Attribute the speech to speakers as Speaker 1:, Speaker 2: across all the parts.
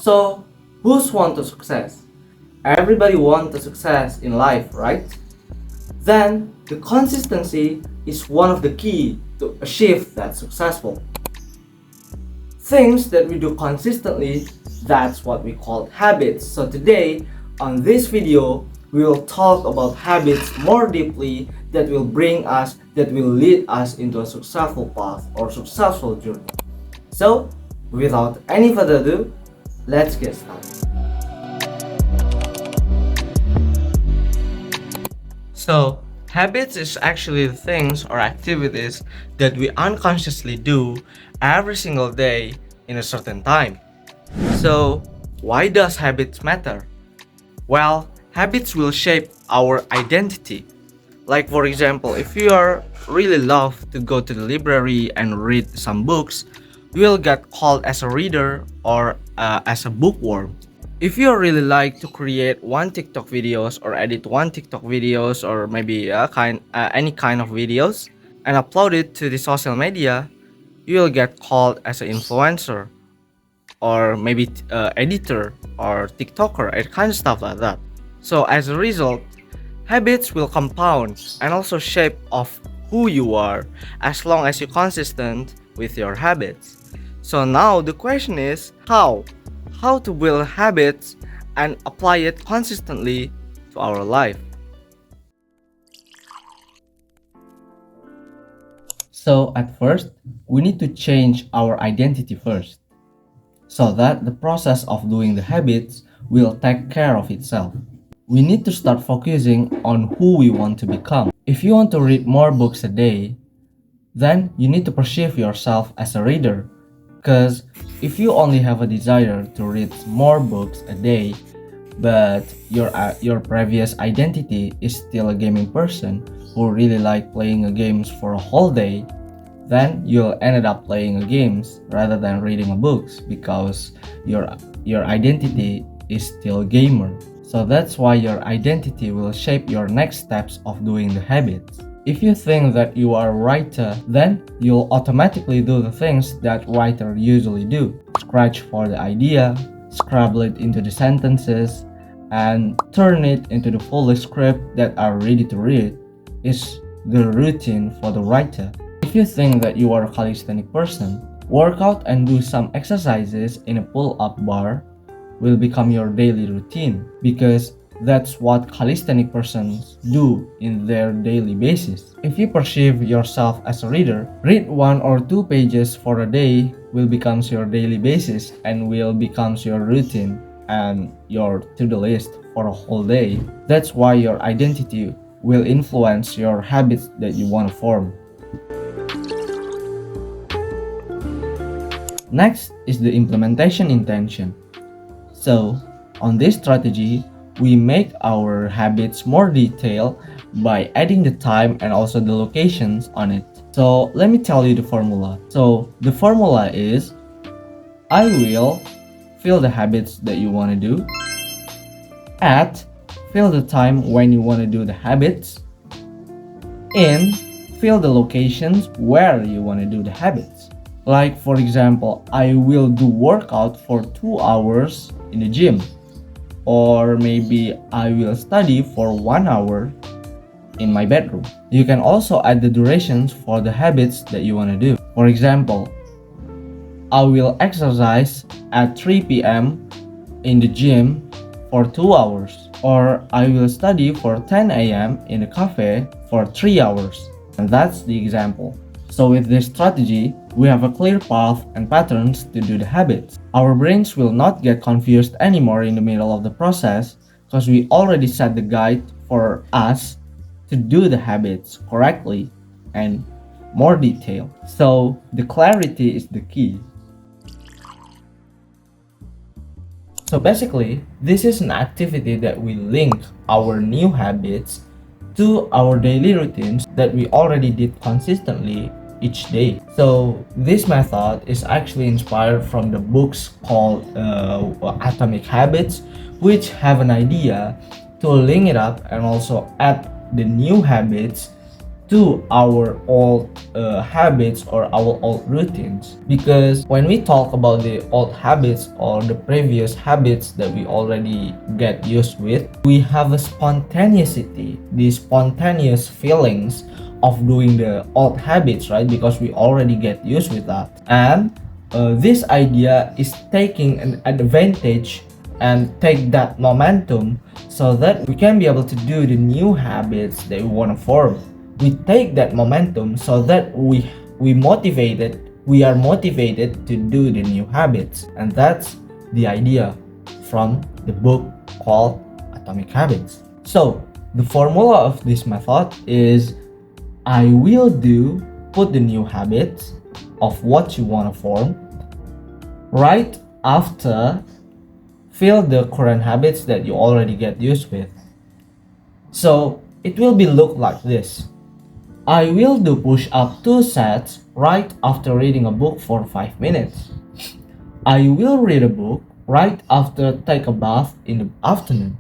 Speaker 1: So, who's want to success? Everybody wants a success in life, right? Then, the consistency is one of the key to achieve that successful. Things that we do consistently, that's what we call habits. So today, on this video, we will talk about habits more deeply that will lead us into a successful path or successful journey. So, without any further ado, let's get started. So, habits is actually the things or activities that we unconsciously do every single day in a certain time. So, why does habits matter? Well, habits will shape our identity. Like for example, if you are really love to go to the library and read some books, you will get called as a reader or as a bookworm. If you really like to create one TikTok videos or edit one TikTok videos or maybe any kind of videos and upload it to the social media, you will get called as an influencer or maybe editor or TikToker and kind of stuff like that. So as a result, habits will compound and also shape of who you are as long as you're consistent with your habits. So now the question is how to build habits and apply it consistently to our life. So at first, we need to change our identity first, so that the process of doing the habits will take care of itself. We need to start focusing on who we want to become. If you want to read more books a day, then you need to perceive yourself as a reader. Because if you only have a desire to read more books a day, but your previous identity is still a gaming person who really like playing games for a whole day, then you'll end up playing games rather than reading books because your identity is still gamer. So that's why your identity will shape your next steps of doing the habits. If you think that you are a writer, then you'll automatically do the things that writer usually do. Scratch for the idea, scrabble it into the sentences, and turn it into the full script that are ready to read is the routine for the writer. If you think that you are a calisthenic person, work out and do some exercises in a pull-up bar will become your daily routine because that's what calisthenic persons do in their daily basis. If you perceive yourself as a reader, read 1 or 2 pages for a day will becomes your daily basis and will becomes your routine and your to-do list for a whole day. That's why your identity will influence your habits that you want to form. Next is the implementation intention. So, on this strategy, we make our habits more detailed by adding the time and also the locations on it. So, let me tell you the formula. So, the formula is I will fill the habits that you want to do, fill the time when you want to do the habits, and fill the locations where you want to do the habits. Like for example, I will do workout for 2 hours in the gym, or maybe I will study for 1 hour in my bedroom. You can also add the durations for the habits that you want to do. For example, I will exercise at 3 p.m. in the gym for 2 hours, or I will study for 10 a.m. in a cafe for 3 hours. And that's the example. So with this strategy, we have a clear path and patterns to do the habits. Our brains will not get confused anymore in the middle of the process because we already set the guide for us to do the habits correctly and more detailed. So the clarity is the key. So basically, this is an activity that we link our new habits to our daily routines that we already did consistently each day. So this method is actually inspired from the books called Atomic Habits, which have an idea to link it up and also add the new habits to our old habits or our old routines. Because when we talk about the old habits or the previous habits that we already get used with, we have a spontaneity, the spontaneous feelings of doing the old habits, right? Because we already get used with that. And this idea is taking an advantage and take that momentum so that we can be able to do the new habits that we want to form. We take that momentum so that we are motivated to do the new habits, and that's the idea from the book called Atomic Habits. So the formula of this method is I will do, put the new habits of what you want to form right after fill the current habits that you already get used with. So it will be look like this. I will do push up 2 sets right after reading a book for 5 minutes. I will read a book right after take a bath in the afternoon.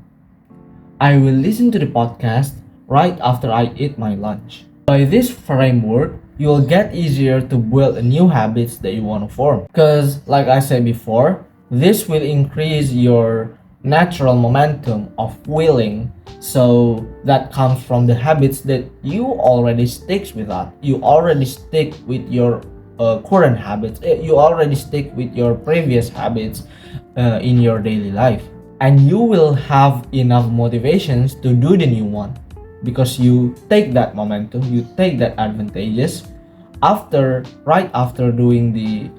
Speaker 1: I will listen to the podcast right after I eat my lunch. By this framework, you will get easier to build new habits that you want to form. Because, like I said before, this will increase your natural momentum of willing. So that comes from the habits that you already sticks with that. You already stick with your current habits. You already stick with your previous habits in your daily life, and you will have enough motivations to do the new one because you take that momentum, you take that advantages right after doing the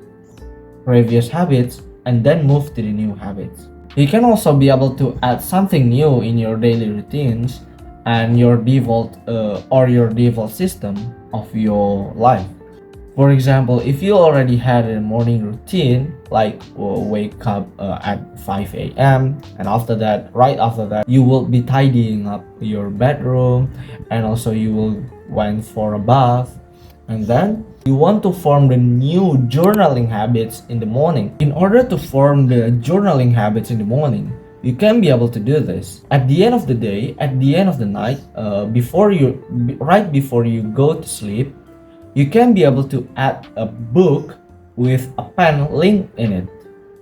Speaker 1: previous habits and then move to the new habits. You can also be able to add something new in your daily routines and your default system of your life. For example, if you already had a morning routine, like wake up at 5 a.m. and right after that, you will be tidying up your bedroom, and also you will went for a bath, and then you want to form the new journaling habits in the morning. In order to form the journaling habits in the morning, you can be able to do this at the end of the day, at the end of the night, right before you go to sleep. You can be able to add a book with a pen link in it,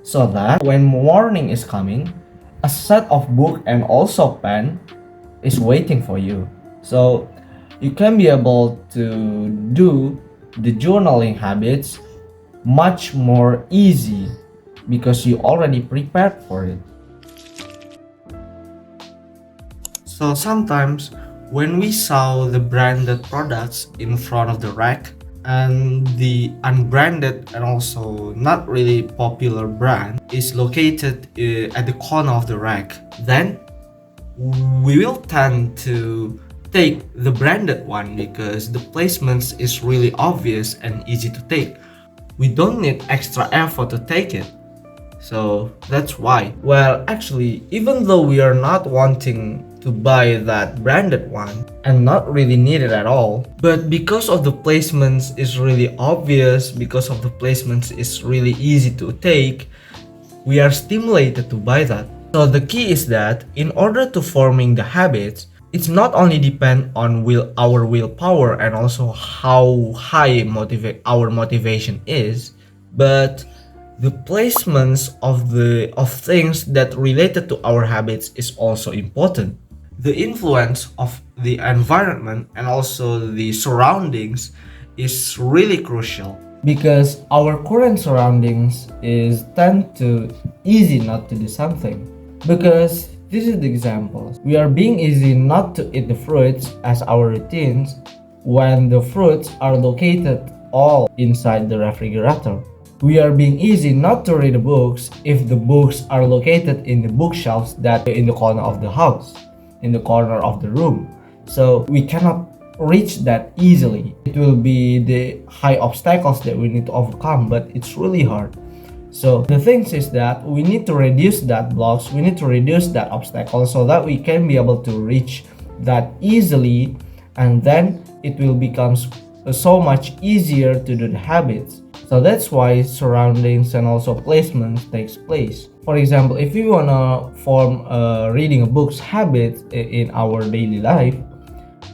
Speaker 1: so that when morning is coming, a set of book and also pen is waiting for you. So you can be able to do the journaling habits much more easy because you already prepared for it. So sometimes when we saw the branded products in front of the rack and the unbranded and also not really popular brand is located at the corner of the rack, then we will tend to take the branded one because the placements is really obvious and easy to take. We don't need extra effort to take it. So that's why. Well, actually, even though we are not wanting to buy that branded one and not really need it at all, but because of the placements is really obvious, because of the placements is really easy to take, we are stimulated to buy that. So the key is that in order to forming the habits, it's not only depend on our willpower and also how high our motivation is, but the placements of things that related to our habits is also important. The influence of the environment and also the surroundings is really crucial because our current surroundings is tend to easy not to do something. Because this is the example. We are being easy not to eat the fruits as our routines when the fruits are located all inside the refrigerator. We are being easy not to read the books if the books are located in the bookshelves that are in the corner of the house, in the corner of the room. So we cannot reach that easily. It will be the high obstacles that we need to overcome, but it's really hard. So the thing is that we need to reduce that blocks, we need to reduce that obstacle so that we can be able to reach that easily, and then it will become so much easier to do the habits. So that's why surroundings and also placement takes place. For example, if we wanna form reading a book's habit in our daily life,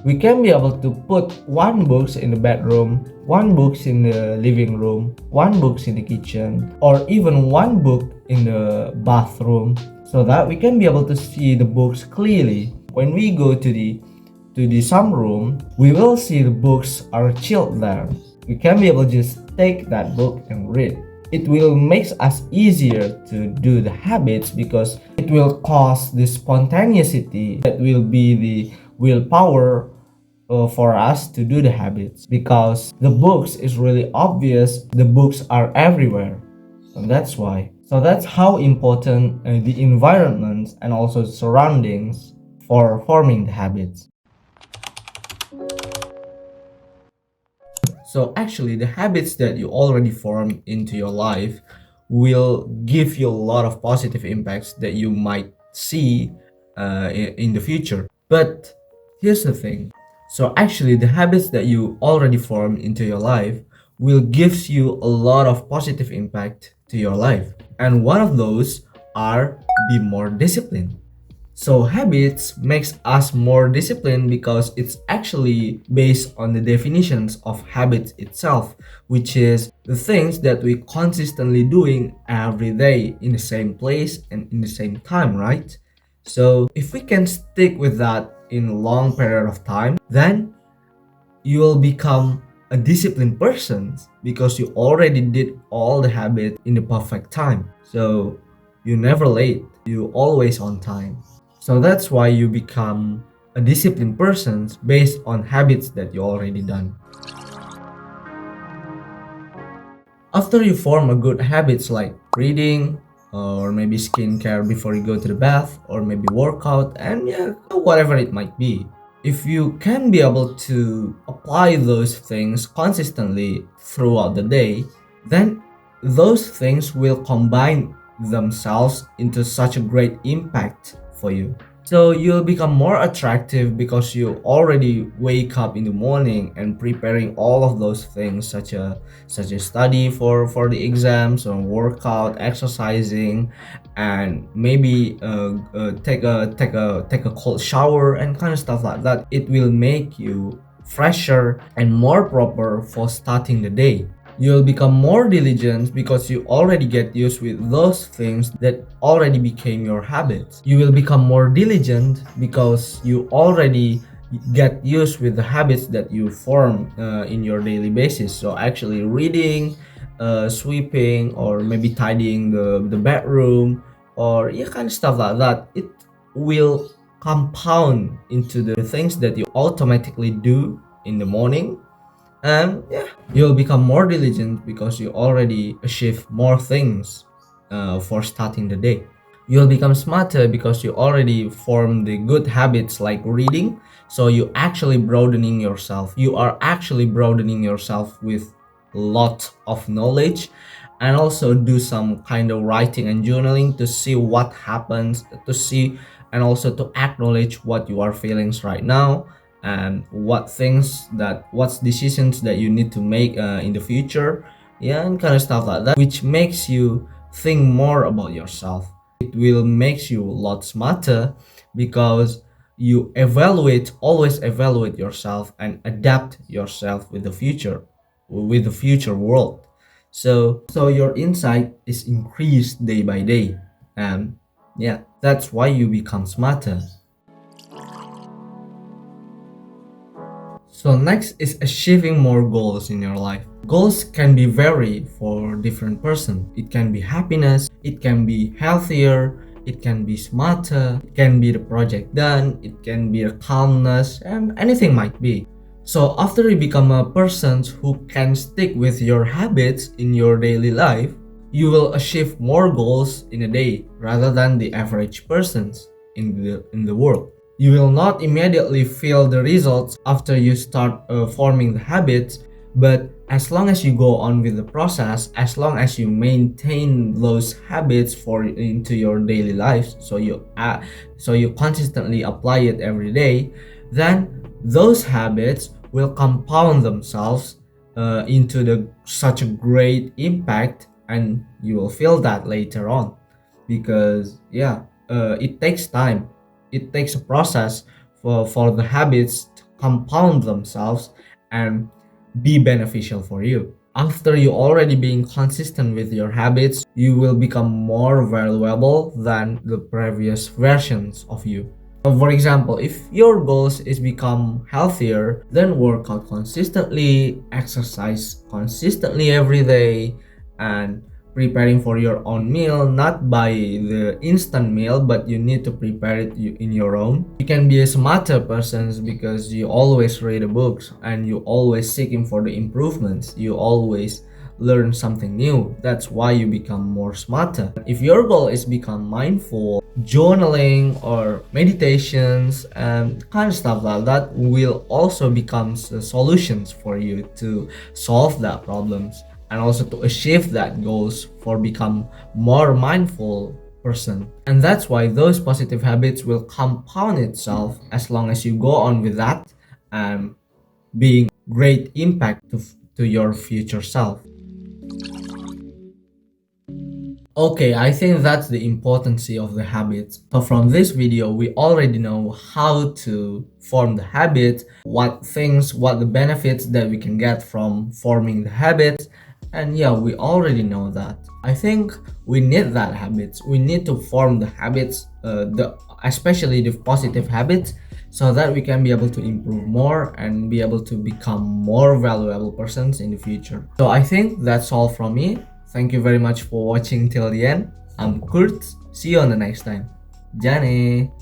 Speaker 1: We can be able to put one books in the bedroom, one books in the living room, one books in the kitchen, or even one book in the bathroom, so that we can be able to see the books clearly. When we go to the some room, we will see the books are chilled there. We can be able to just take that book and read. It will make us easier to do the habits because it will cause the spontaneity that will be the willpower for us to do the habits, because the books is really obvious, the books are everywhere, and that's why. So that's how important the environment and also surroundings for forming the habits. So actually, the habits that you already formed into your life will give you a lot of positive impacts that you might see in the future. But here's the thing. So actually, the habits that you already formed into your life will gives you a lot of positive impact to your life. And one of those are be more disciplined. So habits makes us more disciplined because it's actually based on the definitions of habits itself, which is the things that we consistently doing every day in the same place and in the same time, right? So if we can stick with that in a long period of time, then you will become a disciplined person because you already did all the habits in the perfect time. So you never late, you always on time. So that's why you become a disciplined person based on habits that you already done. After you form a good habits like reading or maybe skincare before you go to the bath or maybe workout and yeah, whatever it might be. If you can be able to apply those things consistently throughout the day, then those things will combine themselves into such a great impact for you. So you'll become more attractive because you already wake up in the morning and preparing all of those things such as study for the exams or workout, exercising, and maybe take a cold shower and kind of stuff like that. It will make you fresher and more proper for starting the day. You'll become more diligent because you already get used with those things that already became your habits. You will become more diligent because you already get used with the habits that you form in your daily basis. So actually reading, sweeping, or maybe tidying the bedroom, or yeah, kind of stuff like that. It will compound into the things that you automatically do in the morning, and yeah, you'll become more diligent because you already achieve more things for starting the day. You'll become smarter because you already form the good habits like reading, so you actually broadening yourself. You are actually broadening yourself with lot of knowledge, and also do some kind of writing and journaling to see what happens, to see and also to acknowledge what you are feeling right now, and what's decisions that you need to make in the future, yeah, and kind of stuff like that, which makes you think more about yourself. It will makes you a lot smarter because you always evaluate yourself and adapt yourself with the future world. So your insight is increased day by day, and yeah, that's why you become smarter. So next is achieving more goals in your life. Goals can be vary for different person. It can be happiness, it can be healthier, it can be smarter, it can be the project done, it can be the calmness, and anything might be. So after you become a person who can stick with your habits in your daily life, you will achieve more goals in a day rather than the average persons in the world. You will not immediately feel the results after you start forming the habits, but as long as you go on with the process, as long as you maintain those habits for into your daily life, so you consistently apply it every day, then those habits will compound themselves into such a great impact, and you will feel that later on, because yeah, it takes time, it takes a process for the habits compound themselves and be beneficial for you. After you already being consistent with your habits, you will become more valuable than the previous versions of you. For example, if your goals is become healthier, then work out consistently, exercise consistently every day, and preparing for your own meal, not by the instant meal, but you need to prepare it in your own. You can be a smarter person because you always read the books and you always seeking for the improvements. You always learn something new. That's why you become more smarter. If your goal is become mindful, journaling or meditations and kind of stuff like that will also becomes solutions for you to solve that problems and also to achieve that goals for become more mindful person. And that's why those positive habits will compound itself as long as you go on with that and being great impact to your future self. Okay, I think that's the importance of the habits. So from this video, we already know how to form the habit, what the benefits that we can get from forming the habits. And yeah, we already know that. I think we need that habits. We need to form the habits, especially the positive habits, so that we can be able to improve more and be able to become more valuable persons in the future. So I think that's all from me. Thank you very much for watching till the end. I'm Kurt. See you on the next time. Jane.